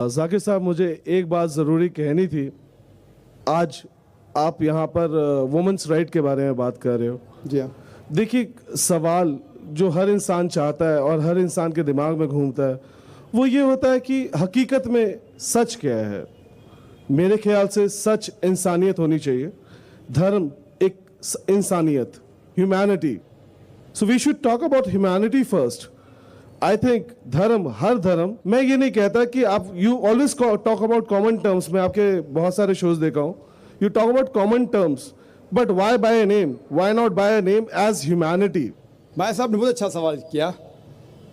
जाकिर साहब, मुझे एक बात ज़रूरी कहनी थी। आज आप यहाँ पर वुमेन्स राइट के बारे में बात कर रहे हो। जी हाँ। देखिए, सवाल जो हर इंसान चाहता है और हर इंसान के दिमाग में घूमता है वो ये होता है कि हकीकत में सच क्या है। मेरे ख्याल से सच इंसानियत होनी चाहिए, धर्म एक इंसानियत, humanity. So we should talk about humanity first. I think धर्म, हर धर्म, मैं ये नहीं कहता कि आप you always talk about common terms. मैं आपके बहुत सारे शोज देखा हूँ, you talk about common terms, but why by a name, why not by a name as humanity. भाई साहब ने बहुत अच्छा सवाल किया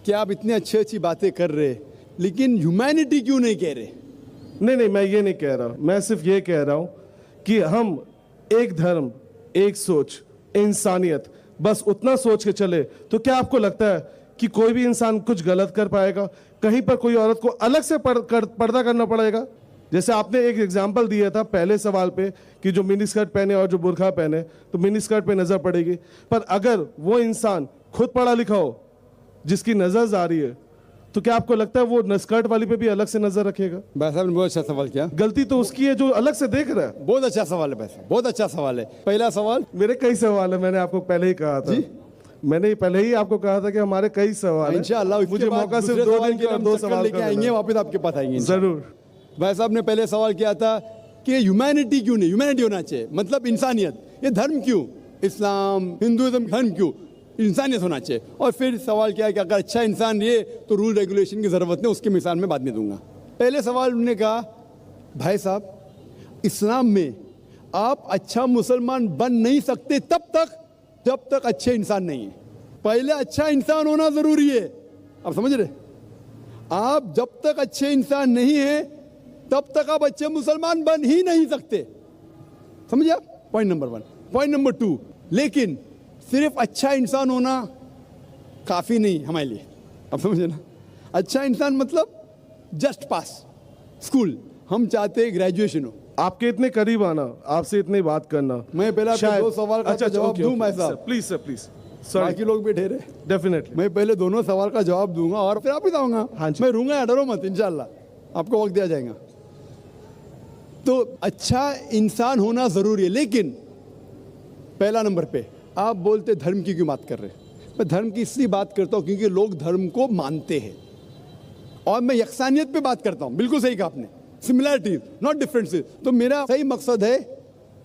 कि आप इतनी अच्छी बातें कर रहे लेकिन ह्यूमैनिटी क्यों नहीं कह रहे। नहीं, मैं ये नहीं कह रहा, मैं सिर्फ ये कह रहा हूँ कि हम एक धर्म, एक सोच, इंसानियत, बस उतना सोच के चले तो क्या आपको लगता है कि कोई भी इंसान कुछ गलत कर पाएगा? कहीं पर कोई औरत को अलग से पर्दा करना पड़ेगा? जैसे आपने एक एग्जाम्पल दिया था पहले सवाल पे कि जो मिनी स्कर्ट पहने और जो बुरखा पहने तो मिनी स्कर्ट पे नजर पड़ेगी, पर अगर वो इंसान खुद पढ़ा लिखा हो जिसकी नजर जा रही है तो क्या आपको लगता है वो स्कर्ट वाली पे भी अलग से नजर रखेगा? भाई साहब ने बहुत अच्छा सवाल किया। गलती तो उसकी है जो अलग से देख रहा है। बहुत अच्छा सवाल है भाई साहब, बहुत अच्छा सवाल है। पहला सवाल, मेरे कई सवाल है, मैंने आपको पहले ही कहा था। मैंने पहले ही आपको कहा था कि हमारे कई सवाल हैं। इंशाअल्लाह मुझे मौका सिर्फ 2 दिन के 2 सवाल लेके आएंगे, वापस आपके पास आएंगे जरूर। भाई साहब ने पहले सवाल किया था कि ह्यूमैनिटी क्यों नहीं, ह्यूमैनिटी होना चाहिए, मतलब इंसानियत। ये धर्म क्यों, इस्लाम हिंदुइज्म धर्म क्यों, इंसानियत होना चाहिए। और फिर सवाल किया कि अगर अच्छा इंसान रहे तो रूल रेगुलेशन की जरूरत नहीं, उसकी मिसाल में बाद में दूंगा। पहले सवाल उन्होंने कहा, भाई साहब इस्लाम में आप अच्छा मुसलमान बन नहीं सकते तब तक जब तक अच्छे इंसान नहीं है। पहले अच्छा इंसान होना जरूरी है, आप समझ रहे। आप जब तक अच्छे इंसान नहीं है तब तक आप अच्छे मुसलमान बन ही नहीं सकते, समझिए आप। Point number 1। पॉइंट नंबर 2, लेकिन सिर्फ अच्छा इंसान होना काफी नहीं हमारे लिए, आप समझे ना। अच्छा इंसान मतलब जस्ट पास स्कूल, हम चाहते हैं ग्रेजुएशन हो। आपके इतने करीब आना, आपसे इतनी बात करना, मैं पहले आपके 2 सवाल का जवाब दूं भाई साहब। Please sir, please. बाकी लोग भी ठहरे, डेफिनेटली मैं पहले दोनों सवाल का जवाब दूंगा और फिर आप ही बताऊंगा। हाँ जी। मैं रूंगा, डरो मत, इंशाल्लाह आपको वक्त दिया जाएगा। तो अच्छा इंसान होना जरूरी है, लेकिन पहला नंबर पे आप बोलते धर्म की क्यों बात कर रहे हैं। मैं धर्म की इसलिए बात करता हूं क्योंकि लोग धर्म को मानते हैं, और मैं यकसानियत पे बात करता हूं। बिल्कुल सही कहा आपने, सिमिलैरिटीज नॉट डिफरेंसेस। तो मेरा सही मकसद है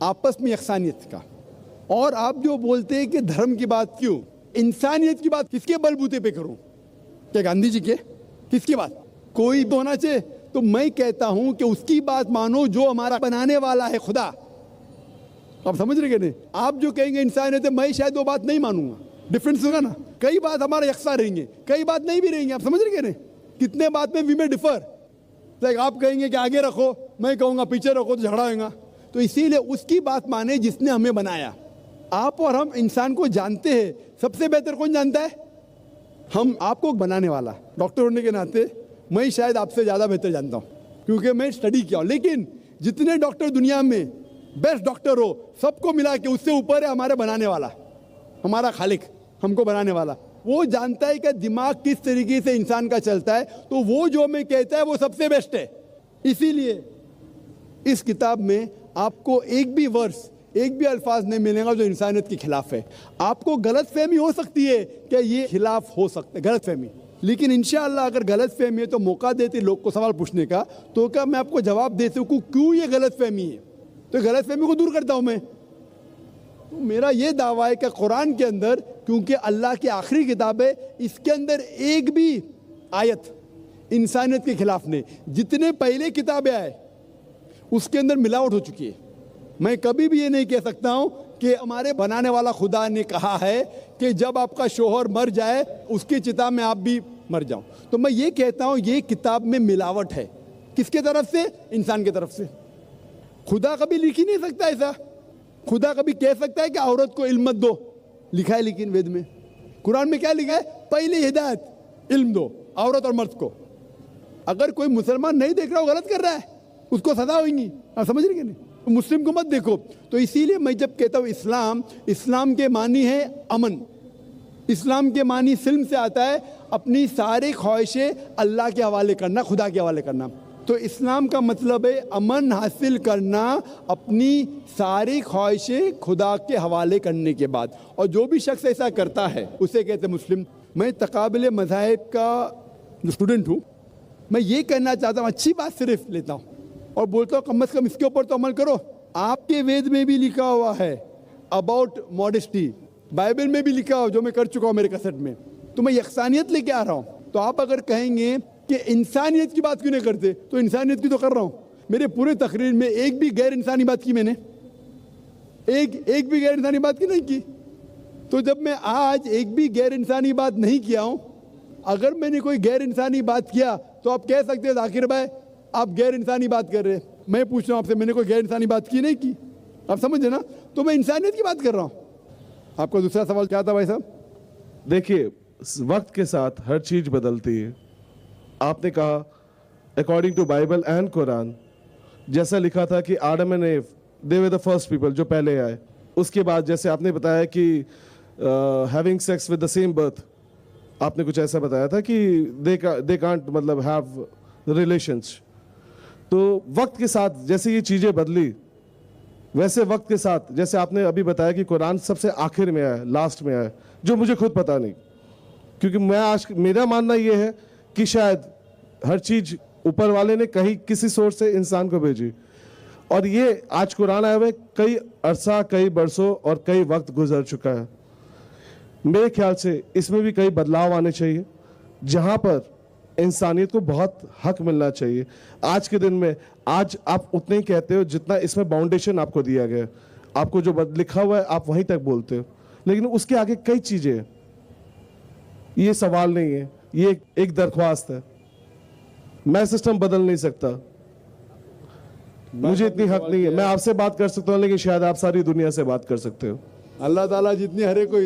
आपस में यकसानियत का। और आप जो बोलते हैं कि धर्म की बात क्यों, इंसानियत की बात किसके बलबूते पे करूं? क्या गांधी जी के? किसकी बात? कोई तो होना चाहिए। तो मैं कहता हूं कि उसकी बात मानो जो हमारा बनाने वाला है, खुदा। आप समझ रहे नहीं? आप जो कहेंगे इंसानियत है, मैं शायद वो बात नहीं मानूंगा, डिफरेंस होगा ना। कई बात हमारा यकसा रहेंगे, कई बात नहीं भी रहेंगे, आप समझ रहे नहीं? कितने बात में वी में डिफर। आप कहेंगे कि आगे रखो, मैं कहूंगा पीछे रखो, तो झगड़ा होगा। तो इसीलिए उसकी बात माने जिसने हमें बनाया। आप और हम इंसान को जानते हैं, सबसे बेहतर कौन जानता है? हम आपको बनाने वाला। डॉक्टर होने के नाते मैं शायद आपसे ज़्यादा बेहतर जानता हूँ क्योंकि मैं स्टडी किया हूँ। लेकिन जितने डॉक्टर दुनिया में बेस्ट डॉक्टर हो, सबको मिला के उससे ऊपर है हमारे बनाने वाला, हमारा खालिक, हमको बनाने वाला। वो जानता है कि दिमाग किस तरीके से इंसान का चलता है, तो वो जो हमें कहता है वो सबसे बेस्ट है। इसीलिए इस किताब में आपको एक भी वर्स, एक भी अल्फाज नहीं मिलेगा जो इंसानियत के खिलाफ है। आपको गलतफहमी हो सकती है कि ये खिलाफ हो सकता है, गलतफहमी, लेकिन इंशाअल्लाह अगर गलतफहमी है तो मौका देते लोग को सवाल पूछने का, तो क्या मैं आपको जवाब दे सकूं क्यों ये गलतफहमी है। तो गलतफहमी को दूर करता हूं मैं। तो मेरा ये दावा है कि कुरान के अंदर, क्योंकि अल्लाह की आखिरी किताब है, इसके अंदर एक भी आयत इंसानियत के खिलाफ नहीं। जितने पहले किताबें आए उसके अंदर मिलावट हो चुकी है। मैं कभी भी ये नहीं कह सकता हूं कि हमारे बनाने वाला खुदा ने कहा है कि जब आपका शोहर मर जाए उसकी चिता में आप भी मर जाओ। तो मैं ये कहता हूं ये किताब में मिलावट है। किसके तरफ से? इंसान की तरफ से। खुदा कभी लिख ही नहीं सकता ऐसा। खुदा कभी कह सकता है कि औरत को इल्म मत दो, लिखा है लेकिन वेद में। कुरान में क्या लिखा है? पहली हिदायत, इल्म दो औरत और मर्द को। अगर कोई मुसलमान नहीं देख रहा हो, गलत कर रहा है, उसको सजा होगी। आप समझ रहे कि नहीं? तो मुस्लिम को मत देखो। तो इसीलिए मैं जब कहता हूँ इस्लाम, इस्लाम के मानी है अमन। इस्लाम के मानी सिल्म से आता है अपनी सारी ख्वाहिशें अल्लाह के हवाले करना, खुदा के हवाले करना। तो इस्लाम का मतलब है अमन हासिल करना अपनी सारी ख्वाहिशें खुदा के हवाले करने के बाद, और जो भी शख्स ऐसा करता है उसे कहते हैं मुस्लिम। मैं तकाबिल मज़ाहिब का जो स्टूडेंट हूँ, मैं ये कहना चाहता हूँ, अच्छी बात सिर्फ लेता हूँ और बोलता हूँ कम से कम इसके ऊपर तो अमल करो। आपके वेद में भी लिखा हुआ है अबाउट मॉडेस्टी, बाइबल में भी लिखा हुआ, जो मैं कर चुका हूँ मेरे कसट में, तो मैं यकसानियत लेके आ रहा हूँ। तो आप अगर कहेंगे कि इंसानियत की बात क्यों नहीं करते, तो इंसानियत की तो कर रहा हूँ। मेरे पूरे तकरीर में एक भी गैर इंसानी बात की मैंने, एक भी गैर इंसानी बात की नहीं की। तो जब मैं आज एक भी गैर इंसानी बात नहीं किया हूँ, अगर मैंने कोई गैर इंसानी बात किया तो आप कह सकते हैं जाकिर भाई आप गैर इंसानी बात कर रहे हैं। मैं पूछ रहा हूँ आपसे, मैंने कोई गैर इंसानी बात की नहीं की, आप समझे ना? तो मैं इंसानियत की बात कर रहा हूँ। आपका दूसरा सवाल क्या था भाई साहब? देखिए, वक्त के साथ हर चीज बदलती है। आपने कहा according to Bible and Quran, जैसा लिखा था कि Adam and Eve they were the first people, जो पहले आए। उसके बाद जैसे आपने बताया कि having sex with the same birth, आपने कुछ ऐसा बताया था कि दे कांट मतलब हैव रिलेशंस। तो वक्त के साथ जैसे ये चीज़ें बदली, वैसे वक्त के साथ जैसे आपने अभी बताया कि कुरान सबसे आखिर में आया, लास्ट में आया, जो मुझे खुद पता नहीं, क्योंकि मैं आज मेरा मानना ये है कि शायद हर चीज़ ऊपर वाले ने कहीं किसी सोर्स से इंसान को भेजी, और ये आज कुरान आए हुए कई अरसा, कई बरसों और कई वक्त गुजर चुका है। मेरे ख्याल से इसमें भी कई बदलाव आने चाहिए, जहाँ पर इंसानियत को बहुत हक मिलना चाहिए। आज के दिन में आज आप उतने ही कहते हो जितना इसमें बाउंडेशन आपको दिया गया है। आपको जो लिखा हुआ है आप वहीं तक बोलते हो, लेकिन उसके आगे कई चीज़ें हैं। ये सवाल नहीं है, ये एक दरख्वास्त है। मैं सिस्टम बदल नहीं सकता, मुझे इतनी हक नहीं है। मैं आपसे बात कर सकता हूँ, लेकिन शायद आप सारी दुनिया से बात कर सकते हो। अल्लाह ताला जितनी हरे को,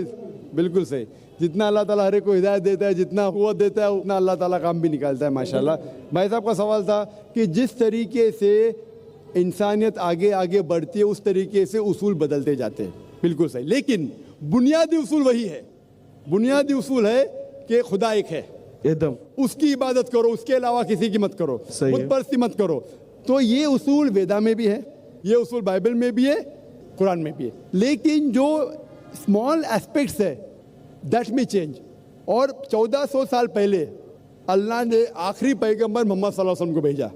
बिल्कुल सही, जितना अल्लाह ताला हरे को हिदायत देता है, जितना कुव्वत देता है, उतना अल्लाह ताला काम भी निकालता है माशाल्लाह। भाई साहब का सवाल था कि जिस तरीके से इंसानियत आगे आगे बढ़ती है उस तरीके से उसूल बदलते जाते हैं, बिल्कुल सही, लेकिन बुनियादी उसूल वही है। बुनियादी उसूल है कि खुदा एक है, एकदम, उसकी इबादत करो, उसके अलावा किसी की मत करो, बुतपरस्ती मत करो। तो ये उसूल वेदा में भी है, ये उसूल बाइबल में भी है, कुरान में भी है, लेकिन जो स्मॉल एस्पेक्ट्स है दैट में चेंज। और 1400 साल पहले अल्लाह ने आखिरी पैगंबर मोहम्मद सल्लल्लाहु अलैहि वसल्लम को भेजा।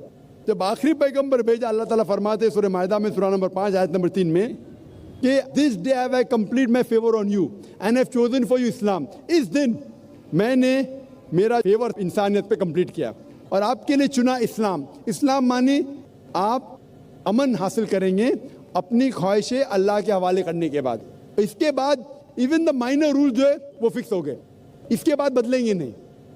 जब आखिरी पैगंबर भेजा, अल्लाह ताला फरमाते सूरह मायदा में सूरह नंबर 5 आयत नंबर 3 में कि this day have I complete my favour on you and have chosen for you Islam. इस दिन मैंने मेरा फेवर इंसानियत पे कंप्लीट किया और आपके लिए चुना इस्लाम। इस्लाम माने आप अमन हासिल करेंगे अपनी ख्वाहिशें अल्लाह के हवाले करने के बाद। इसके बाद इवन द माइनर रूल जो है वो फिक्स हो गए, इसके बाद बदलेंगे नहीं,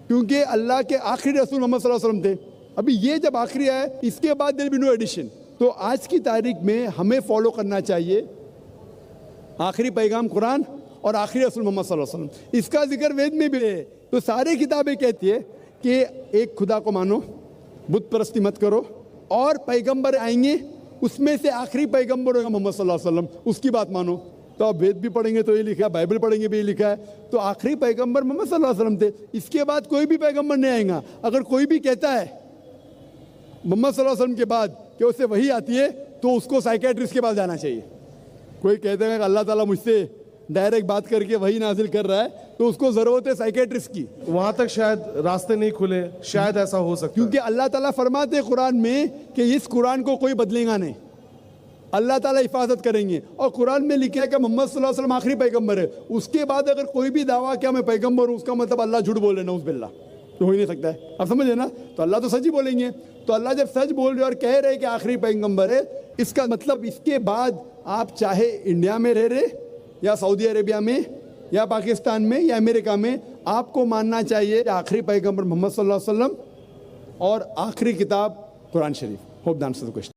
क्योंकि अल्लाह के आखिरी रसूल मोहम्मद सल्लल्लाहु अलैहि वसल्लम थे। अभी ये जब आखिरी आया, इसके बाद देयर बी नो एडिशन। तो आज की तारीख में हमें फॉलो करना चाहिए आखिरी पैगाम कुरान और आखिरी रसूल मोहम्मद सल्लल्लाहु अलैहि वसल्लम। इसका जिक्र वेद में भी है। तो सारी किताबें कहती है कि एक खुदा को मानो, बुत परस्ती मत करो, और पैगंबर आएंगे उसमें से आखिरी पैगंबर होगा मोहम्मद सल्लल्लाहु अलैहि वसल्लम, उसकी बात मानो। तो आप वेद भी पढ़ेंगे तो ये लिखा है, बाइबल पढ़ेंगे भी ये लिखा है। तो आखिरी पैगंबर मोहम्मद सल्लल्लाहु अलैहि वसल्लम थे, इसके बाद कोई भी पैगंबर नहीं आएगा। अगर कोई भी कहता है मोहम्मद सल्लल्लाहु अलैहि वसल्लम के बाद कि उससे वही आती है, तो उसको साइकेट्रिस्ट के पास जाना चाहिए। कोई कहते हैं कि अल्लाह ताला मुझसे डायरेक्ट बात करके वही नाजिल कर रहा है, तो उसको जरूरत है साइकेट्रिस्ट की। वहां तक शायद रास्ते नहीं खुले, शायद ऐसा हो सकता है, क्योंकि अल्लाह ताला फरमाते हैं कुरान में कि इस कुरान को कोई बदलेगा नहीं, अल्लाह ताला हिफाजत करेंगे। और कुरान में लिखा है कि मोहम्मद सल्लल्लाहु अलैहि वसल्लम आखिरी पैगंबर है। उसके बाद अगर कोई भी दावा किया मैं पैगंबर हूँ, उसका मतलब अल्लाह झूठ बोल रहे, नऊज़ बिल्लाह, तो हो ही नहीं सकता है। आप समझे ना? तो अल्लाह तो सच ही बोलेंगे। तो अल्लाह जब सच बोल रहे और कह रहे कि आखिरी पैगंबर है, इसका मतलब इसके बाद आप चाहे इंडिया में रह रहे या सऊदी अरेबिया में या पाकिस्तान में या अमेरिका में, आपको मानना चाहिए कि आखिरी पैगंबर मोहम्मद सल्लल्लाहु अलैहि वसल्लम और आखिरी किताब कुरान शरीफ। Hope the answer the question.